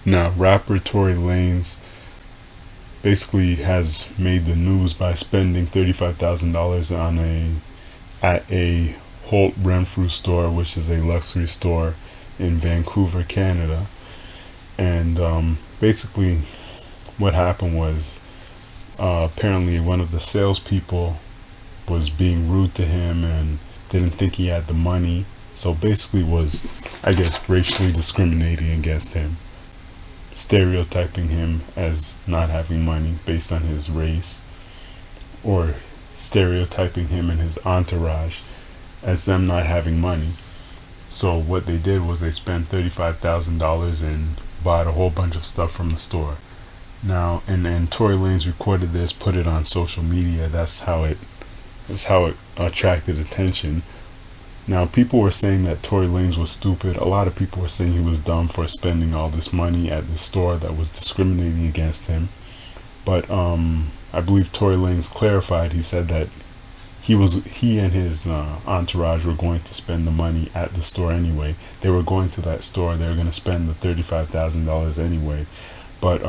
Now, rapper Tory Lanez basically has made the news by spending $35,000 on a at a Holt Renfrew store, which is a luxury store in Vancouver, Canada. And basically, what happened was apparently one of the salespeople was being rude to him and didn't think he had the money. So basically, was, I guess, racially discriminating against him, stereotyping him as not having money based on his race, or stereotyping him and his entourage as them not having money. So what they did was they spent $35,000 and bought a whole bunch of stuff from the store. Now, and Tory Lanez recorded this, put it on social media. That's how it attracted attention. Now, people were saying that Tory Lanez was stupid. A lot of people were saying he was dumb for spending all this money at the store that was discriminating against him. But I believe Tory Lanez clarified. He said that he and his entourage were going to spend the money at the store anyway. They were going to that store. They were going to spend the $35,000 anyway. But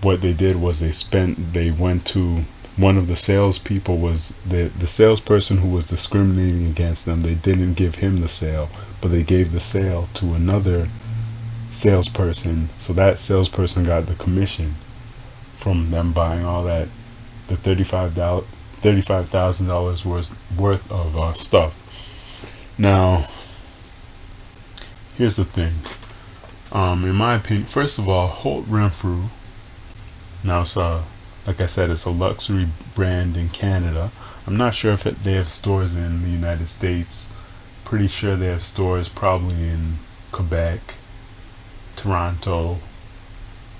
what they did was they went to one of the salespeople, was the salesperson who was discriminating against them. They didn't give him the sale, but they gave the sale to another salesperson. So that salesperson got the commission from them buying all that, the $35,000 worth of stuff. Now, here's the thing. In my opinion, first of all, Holt Renfrew. Now, it's like I said, it's a luxury brand in Canada. I'm not sure if they have stores in the United States. Pretty sure they have stores probably in Quebec, Toronto,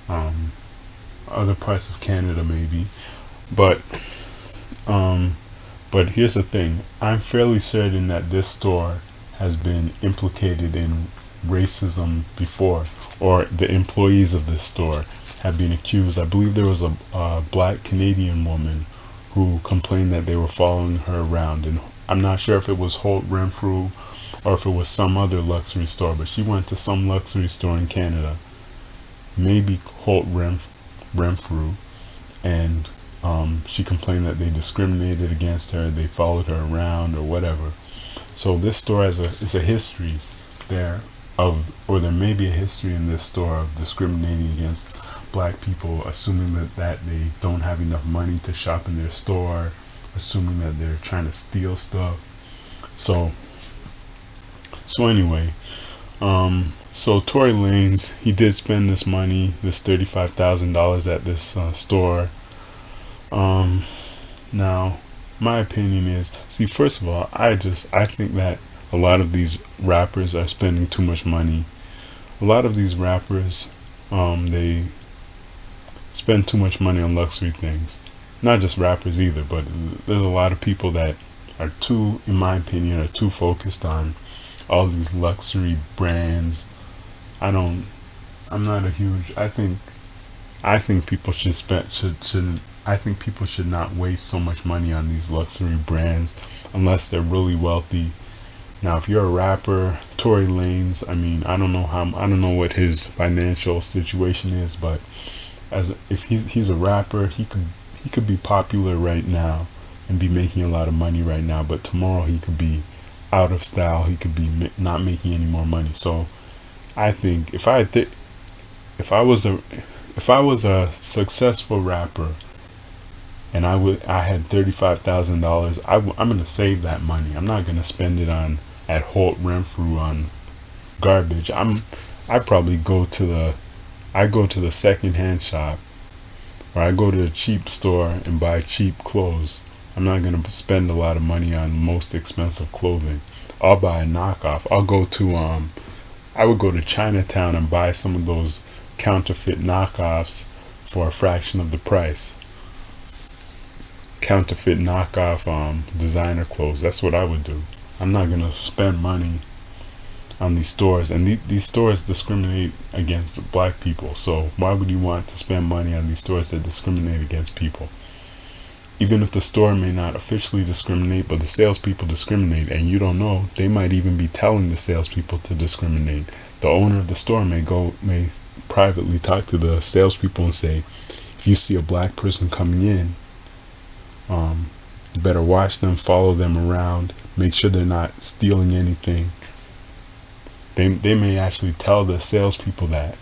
other parts of Canada maybe. But here's the thing. I'm fairly certain that this store has been implicated in racism before, or the employees of this store have been accused. I believe there was a black Canadian woman who complained that they were following her around, and I'm not sure if it was Holt Renfrew or if it was some other luxury store, but she went to some luxury store in Canada, maybe Holt Renfrew, and she complained that they discriminated against her, they followed her around or whatever. So this store is a history there or there may be a history in this store of discriminating against black people, assuming that they don't have enough money to shop in their store, assuming that they're trying to steal stuff. So anyway, so Tory Lanez, he did spend this money, this $35,000 at this store. Now, my opinion is, see, first of all, I think that a lot of these rappers are spending too much money. A lot of these rappers, they spend too much money on luxury things. Not just rappers either, but there's a lot of people that are too, in my opinion, are too focused on all these luxury brands. I think people I think people should not waste so much money on these luxury brands unless they're really wealthy. Now, if you're a rapper, Tory Lanez, I mean, I don't know what his financial situation is, but if he's a rapper, he could be popular right now and be making a lot of money right now, but tomorrow he could be out of style. He could be not making any more money. So, I think if I was a successful rapper and I had $35,000, I'm gonna save that money. I'm not gonna spend it at Holt Renfrew on garbage. I probably go to the secondhand shop, or I go to a cheap store and buy cheap clothes. I'm not gonna spend a lot of money on most expensive clothing. I'll buy a knockoff. I would go to Chinatown and buy some of those counterfeit knockoffs for a fraction of the price. Counterfeit knockoff designer clothes. That's what I would do. I'm not gonna spend money on these stores, and these stores discriminate against black people. So why would you want to spend money on these stores that discriminate against people? even if the store may not officially discriminate, but the salespeople discriminate, and you don't know, they might even be telling the salespeople to discriminate. The owner of the store may privately talk to the salespeople and say, if you see a black person coming in, you better watch them, follow them around, make sure they're not stealing anything. They may actually tell the salespeople that,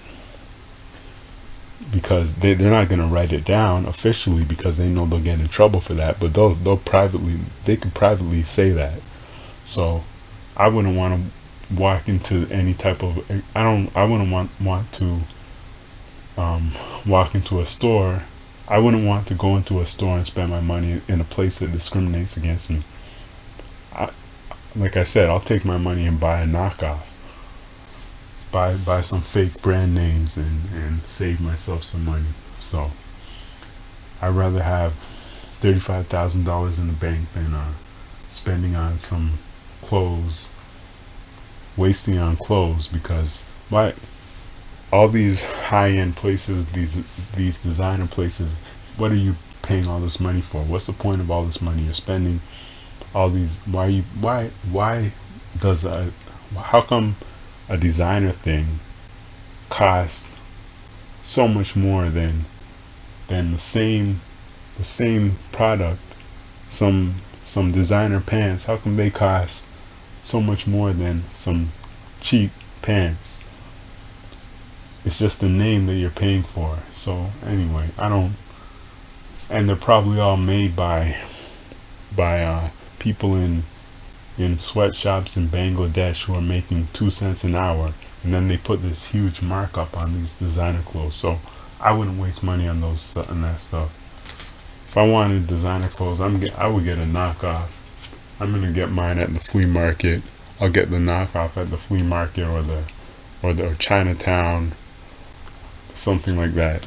because they're not going to write it down officially because they know they'll get in trouble for that, but they could privately say that. So I wouldn't want to walk into any type of, I wouldn't want to walk into a store. I wouldn't want to go into a store and spend my money in a place that discriminates against me. Like I said, I'll take my money and buy a knockoff, buy some fake brand names, and save myself some money. So I'd rather have $35,000 in the bank than spending on some clothes, wasting on clothes, because all these high-end places, these designer places, what are you paying all this money for? What's the point of all this money you're spending? All these, how come a designer thing costs so much more than the same product? Some designer pants, how come they cost so much more than some cheap pants? It's just the name that you're paying for. So anyway, and they're probably all made by people in sweatshops in Bangladesh who are making 2 cents an hour, and then they put this huge markup on these designer clothes. So I wouldn't waste money on that stuff. If I wanted designer clothes, I would get a knockoff. I'm gonna get mine at the flea market. I'll get the knockoff at the flea market or Chinatown, something like that.